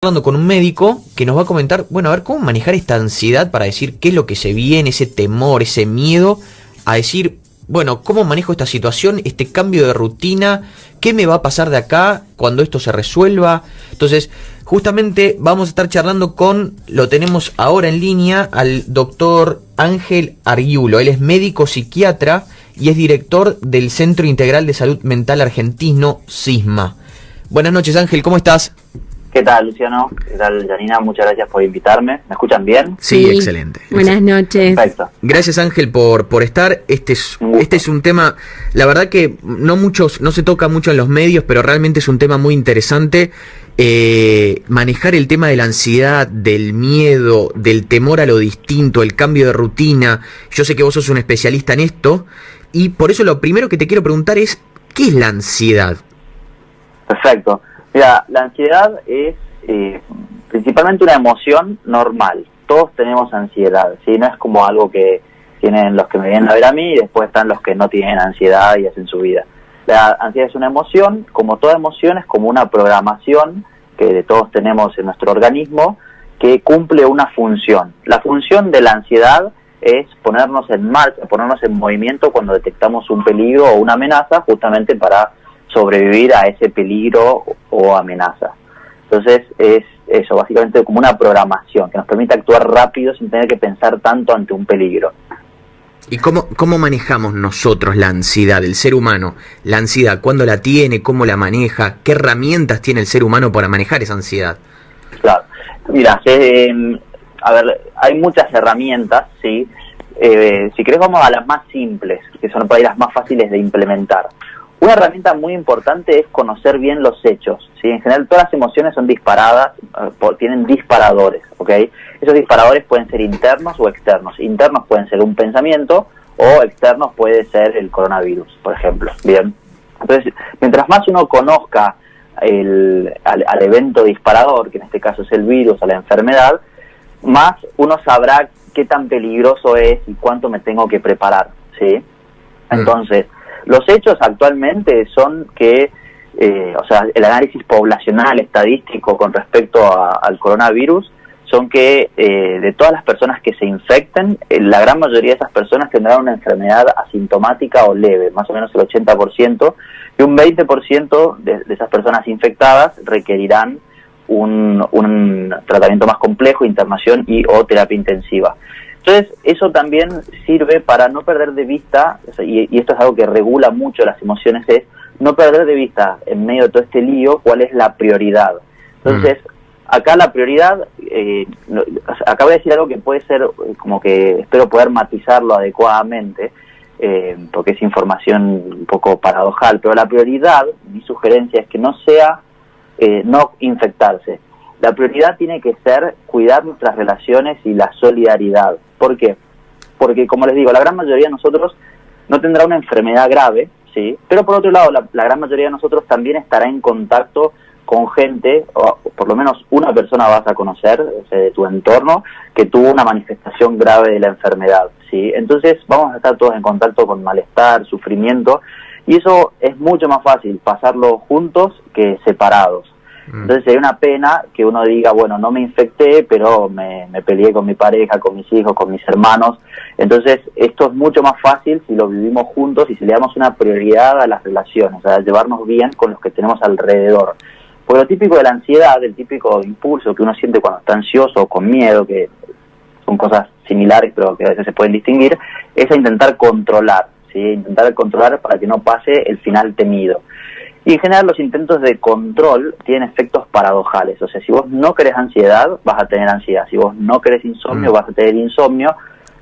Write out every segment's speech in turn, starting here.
Hablando con un médico que nos va a comentar, bueno, a ver cómo manejar esta ansiedad para decir qué es lo que se viene, ese temor, ese miedo, a decir, bueno, cómo manejo esta situación, este cambio de rutina, qué me va a pasar de acá cuando esto se resuelva. Entonces, justamente vamos a estar charlando lo tenemos ahora en línea, al doctor Ángel Arguiulo. Él es médico psiquiatra y es director del Centro Integral de Salud Mental Argentino, CISMA. Buenas noches, Ángel, ¿cómo estás? ¿Qué tal, Luciano? ¿Qué tal, Janina? Muchas gracias por invitarme. ¿Me escuchan bien? Sí, excelente. Buenas noches. Perfecto. Gracias, Ángel, por estar. Este es un tema, la verdad que no se toca mucho en los medios, pero realmente es un tema muy interesante. Manejar el tema de la ansiedad, del miedo, del temor a lo distinto, el cambio de rutina. Yo sé que vos sos un especialista en esto, y por eso lo primero que te quiero preguntar es, ¿qué es la ansiedad? Perfecto. Mira, la ansiedad es principalmente una emoción normal. Todos tenemos ansiedad, ¿sí? No es como algo que tienen los que me vienen a ver a mí y después están los que no tienen ansiedad y hacen su vida. La ansiedad es una emoción, como toda emoción es como una programación que todos tenemos en nuestro organismo que cumple una función. La función de la ansiedad es ponernos en marcha, ponernos en movimiento cuando detectamos un peligro o una amenaza, justamente para sobrevivir a ese peligro o amenaza. Entonces es eso, básicamente como una programación que nos permite actuar rápido sin tener que pensar tanto ante un peligro. ¿Y cómo manejamos nosotros la ansiedad, el ser humano? La ansiedad, ¿cuándo la tiene? ¿Cómo la maneja? ¿Qué herramientas tiene el ser humano para manejar esa ansiedad? Claro, mira, hay muchas herramientas, ¿sí? Si querés vamos a las más simples, que son por ahí las más fáciles de implementar. Una herramienta muy importante es conocer bien los hechos, ¿sí? En general todas las emociones son disparadas, tienen disparadores, ¿ok? Esos disparadores pueden ser internos o externos. Internos pueden ser un pensamiento o externos puede ser el coronavirus, por ejemplo, ¿bien? Entonces, mientras más uno conozca al evento disparador, que en este caso es el virus o la enfermedad, más uno sabrá qué tan peligroso es y cuánto me tengo que preparar, ¿sí? Entonces, los hechos actualmente son que, el análisis poblacional, estadístico con respecto al coronavirus, son que de todas las personas que se infecten, la gran mayoría de esas personas tendrán una enfermedad asintomática o leve, más o menos el 80%, y un 20% de esas personas infectadas requerirán un tratamiento más complejo, internación o terapia intensiva. Entonces, eso también sirve para no perder de vista, y esto es algo que regula mucho las emociones, es no perder de vista, en medio de todo este lío, cuál es la prioridad. Entonces, acá la prioridad, acabo de decir algo que puede ser, como que espero poder matizarlo adecuadamente, porque es información un poco paradojal, pero la prioridad, mi sugerencia es que no sea no infectarse. La prioridad tiene que ser cuidar nuestras relaciones y la solidaridad. ¿Por qué? Porque, como les digo, la gran mayoría de nosotros no tendrá una enfermedad grave, ¿sí? Pero por otro lado, la gran mayoría de nosotros también estará en contacto con gente, o por lo menos una persona vas a conocer, de tu entorno, que tuvo una manifestación grave de la enfermedad, ¿sí? Entonces vamos a estar todos en contacto con malestar, sufrimiento, y eso es mucho más fácil pasarlo juntos que separados. Entonces sería una pena que uno diga, bueno, no me infecté, pero me peleé con mi pareja, con mis hijos, con mis hermanos. Entonces esto es mucho más fácil si lo vivimos juntos y si le damos una prioridad a las relaciones, a llevarnos bien con los que tenemos alrededor. Porque lo típico de la ansiedad, el típico impulso que uno siente cuando está ansioso o con miedo, que son cosas similares pero que a veces se pueden distinguir, es a intentar controlar, ¿sí? Intentar controlar para que no pase el final temido. Y en general los intentos de control tienen efectos paradojales. O sea, si vos no querés ansiedad, vas a tener ansiedad. Si vos no querés insomnio, vas a tener insomnio.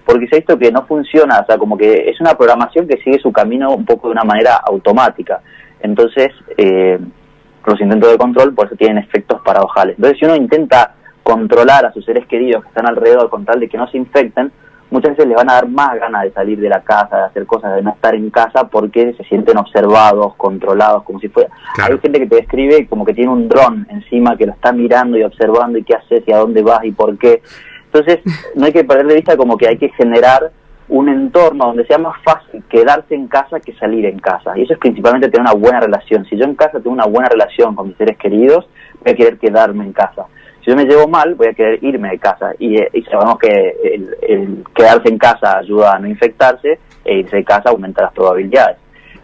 Porque se ha visto que no funciona, o sea, como que es una programación que sigue su camino un poco de una manera automática. Entonces, los intentos de control por eso tienen efectos paradojales. Entonces, si uno intenta controlar a sus seres queridos que están alrededor con tal de que no se infecten, muchas veces les van a dar más ganas de salir de la casa, de hacer cosas, de no estar en casa, porque se sienten observados, controlados, como si fuera... Claro. Hay gente que te describe como que tiene un dron encima que lo está mirando y observando y qué haces y a dónde vas y por qué. Entonces, no hay que perder de vista como que hay que generar un entorno donde sea más fácil quedarse en casa que salir en casa. Y eso es principalmente tener una buena relación. Si yo en casa tengo una buena relación con mis seres queridos, voy a querer quedarme en casa. si yo me llevo mal, voy a querer irme de casa. Y sabemos que el quedarse en casa ayuda a no infectarse, e irse de casa aumenta las probabilidades.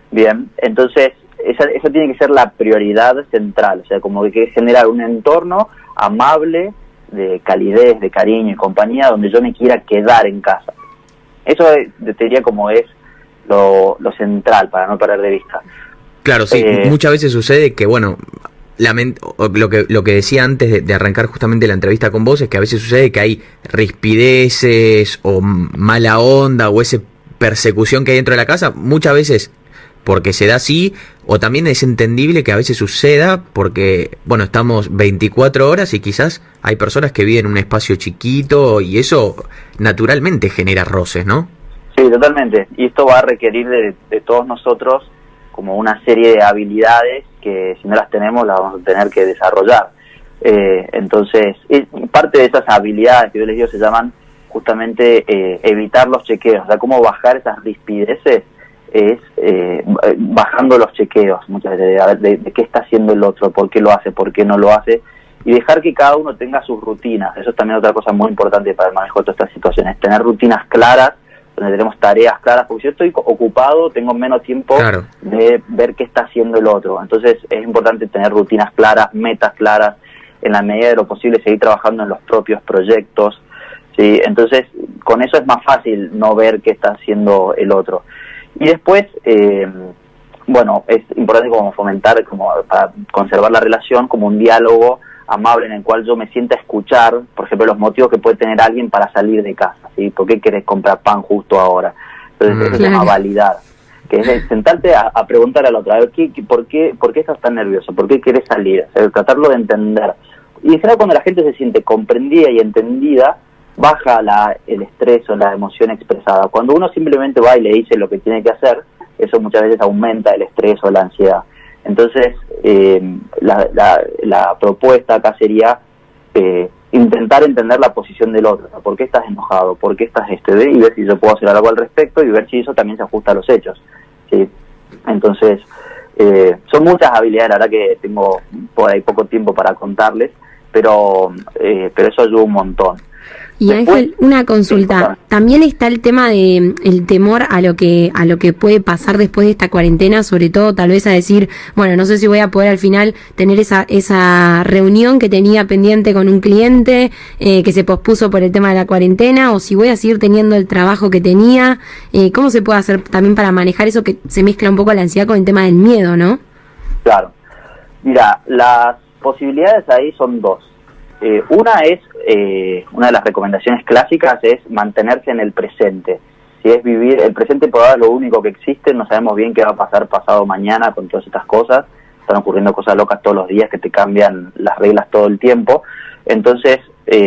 Bien, entonces esa tiene que ser la prioridad central, o sea, como que hay que generar un entorno amable, de calidez, de cariño y compañía, donde yo me quiera quedar en casa. Eso te diría como es lo central, para no perder de vista. Claro, sí, muchas veces sucede que, bueno, lo que decía antes de arrancar justamente la entrevista con vos, es que a veces sucede que hay rispideces o mala onda o esa persecución que hay dentro de la casa, muchas veces porque se da así, o también es entendible que a veces suceda porque, bueno, estamos 24 horas y quizás hay personas que viven en un espacio chiquito y eso naturalmente genera roces, ¿no? Sí, totalmente. Y esto va a requerir de todos nosotros como una serie de habilidades que si no las tenemos las vamos a tener que desarrollar. Entonces, parte de esas habilidades que yo les digo se llaman justamente evitar los chequeos, o sea, cómo bajar esas rispideces es bajando los chequeos muchas veces de qué está haciendo el otro, por qué lo hace, por qué no lo hace, y dejar que cada uno tenga sus rutinas. Eso es también otra cosa muy importante para el manejo de todas estas situaciones, tener rutinas claras, donde tenemos tareas claras, porque si yo estoy ocupado tengo menos tiempo de ver qué está haciendo el otro. Entonces es importante tener rutinas claras, metas claras, en la medida de lo posible seguir trabajando en los propios proyectos, ¿sí? Entonces con eso es más fácil no ver qué está haciendo el otro. Y después, bueno, es importante como fomentar, como para conservar la relación, como un diálogo amable en el cual yo me sienta a escuchar, por ejemplo, los motivos que puede tener alguien para salir de casa, ¿sí? ¿Por qué querés comprar pan justo ahora? Entonces eso se llama validar, que es sentarte a preguntar al otro, a ver, ¿por qué estás tan nervioso? ¿Por qué querés salir? O sea, tratarlo de entender. Y en general cuando la gente se siente comprendida y entendida, baja el estrés o la emoción expresada. Cuando uno simplemente va y le dice lo que tiene que hacer, eso muchas veces aumenta el estrés o la ansiedad. Entonces, la propuesta acá sería intentar entender la posición del otro. ¿Por qué estás enojado? ¿Por qué estás y ver si yo puedo hacer algo al respecto y ver si eso también se ajusta a los hechos, ¿sí? Entonces, son muchas habilidades, la verdad que tengo por ahí poco tiempo para contarles, pero eso ayuda un montón. Y Después, Ángel, una consulta. También está el tema de el temor a lo que puede pasar después de esta cuarentena, sobre todo tal vez a decir, bueno, no sé si voy a poder al final tener esa reunión que tenía pendiente con un cliente que se pospuso por el tema de la cuarentena, o si voy a seguir teniendo el trabajo que tenía. ¿Cómo se puede hacer también para manejar eso que se mezcla un poco la ansiedad con el tema del miedo, no? Claro. Mira, las posibilidades ahí son dos. Una de las recomendaciones clásicas es mantenerse en el presente. Si es vivir, el presente por ahora es lo único que existe, no sabemos bien qué va a pasar pasado mañana con todas estas cosas, están ocurriendo cosas locas todos los días que te cambian las reglas todo el tiempo. Entonces,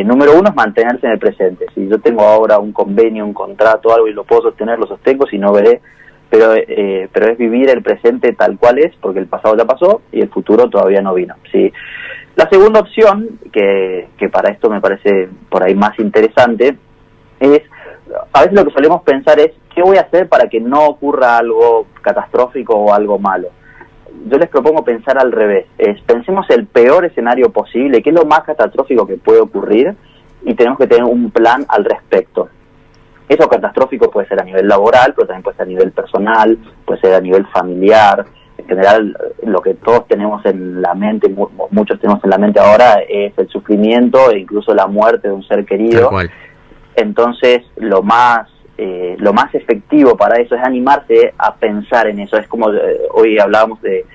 número uno es mantenerse en el presente. Si yo tengo ahora un convenio, un contrato, algo y lo puedo sostener, lo sostengo, si no veré, pero es vivir el presente tal cual es, porque el pasado ya pasó y el futuro todavía no vino, ¿sí? La segunda opción, que para esto me parece por ahí más interesante, es, a veces lo que solemos pensar es, ¿qué voy a hacer para que no ocurra algo catastrófico o algo malo? Yo les propongo pensar al revés, pensemos el peor escenario posible, qué es lo más catastrófico que puede ocurrir, y tenemos que tener un plan al respecto. Eso catastrófico puede ser a nivel laboral, pero también puede ser a nivel personal, puede ser a nivel familiar. En general, lo que todos tenemos en la mente, muchos tenemos en la mente ahora, es el sufrimiento e incluso la muerte de un ser querido. Entonces, lo más efectivo para eso es animarse a pensar en eso. Es como hoy hablábamos de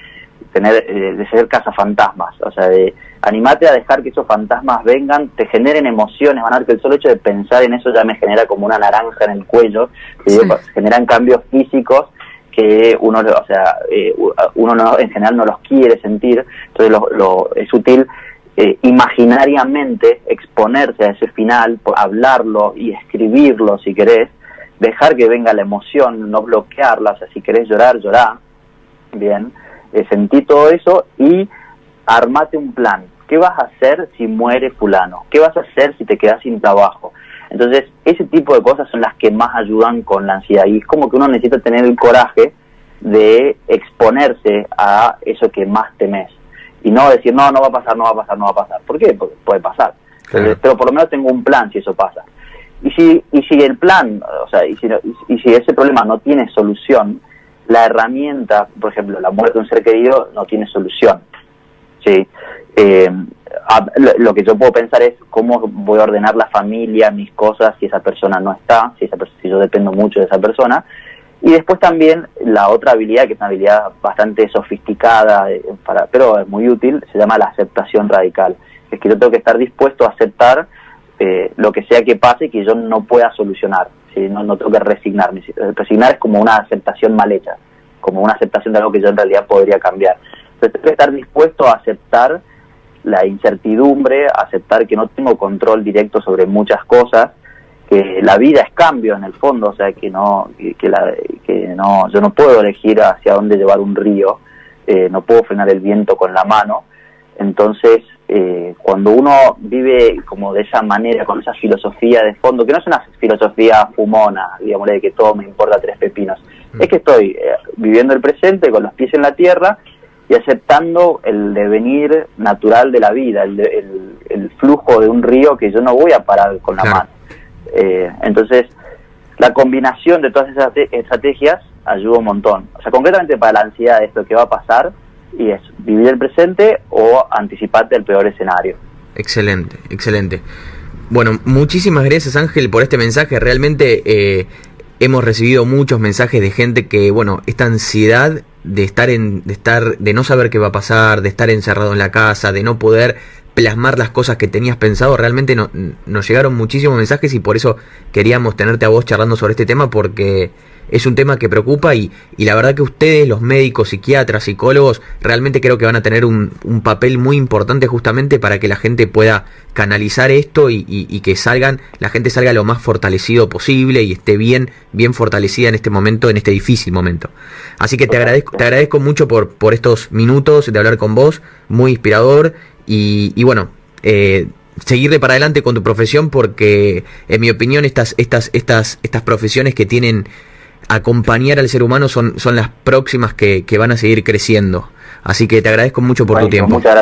ser cazafantasmas, o sea, de animarte a dejar que esos fantasmas vengan, te generen emociones. Van a ver que el solo hecho de pensar en eso ya me genera como una naranja en el cuello, sí. Generan cambios físicos que uno no, en general no los quiere sentir. Entonces es útil imaginariamente exponerse a ese final, hablarlo y escribirlo si querés, dejar que venga la emoción, no bloquearla. O sea, si querés llorar, llorá, bien, sentí todo eso y armate un plan. ¿Qué vas a hacer si muere fulano? ¿Qué vas a hacer si te quedas sin trabajo? Entonces, ese tipo de cosas son las que más ayudan con la ansiedad, y es como que uno necesita tener el coraje de exponerse a eso que más temes. y no decir, no va a pasar, no va a pasar, no va a pasar. ¿Por qué? Porque puede pasar. Claro. Pero por lo menos tengo un plan si eso pasa. Y si el plan, o sea, y si ese problema no tiene solución, la herramienta, por ejemplo, la muerte de un ser querido no tiene solución. ¿Sí? Lo que yo puedo pensar es cómo voy a ordenar la familia, mis cosas, si esa persona no está, si yo dependo mucho de esa persona. Y después también la otra habilidad, que es una habilidad bastante sofisticada, pero es muy útil, se llama la aceptación radical. Es que yo tengo que estar dispuesto a aceptar lo que sea que pase y que yo no pueda solucionar. ¿Sí? No tengo que resignarme. Resignar es como una aceptación mal hecha, como una aceptación de algo que yo en realidad podría cambiar. Entonces tengo que estar dispuesto a aceptar la incertidumbre, aceptar que no tengo control directo sobre muchas cosas, que la vida es cambio en el fondo, o sea que yo no puedo elegir hacia dónde llevar un río, no puedo frenar el viento con la mano. Entonces cuando uno vive como de esa manera, con esa filosofía de fondo, que no es una filosofía fumona, digamos, de que todo me importa tres pepinos, es que estoy viviendo el presente con los pies en la tierra y aceptando el devenir natural de la vida, el flujo de un río que yo no voy a parar con la mano. Entonces, la combinación de todas esas estrategias ayuda un montón. O sea, concretamente para la ansiedad, esto que va a pasar, y es vivir el presente o anticiparte al peor escenario. Excelente, excelente. Bueno, muchísimas gracias, Ángel, por este mensaje. Realmente hemos recibido muchos mensajes de gente que, bueno, esta ansiedad de no saber qué va a pasar, de estar encerrado en la casa, de no poder plasmar las cosas que tenías pensado, realmente nos llegaron muchísimos mensajes y por eso queríamos tenerte a vos charlando sobre este tema, porque es un tema que preocupa y la verdad que ustedes, los médicos, psiquiatras, psicólogos, realmente creo que van a tener un papel muy importante justamente para que la gente pueda canalizar esto y que la gente salga lo más fortalecido posible y esté bien fortalecida en este momento, en este difícil momento. Así que te agradezco mucho por estos minutos de hablar con vos, muy inspirador y bueno, seguirle para adelante con tu profesión, porque en mi opinión estas profesiones que tienen acompañar al ser humano son las próximas que van a seguir creciendo. Así que te agradezco mucho por tu tiempo. Muchas gracias.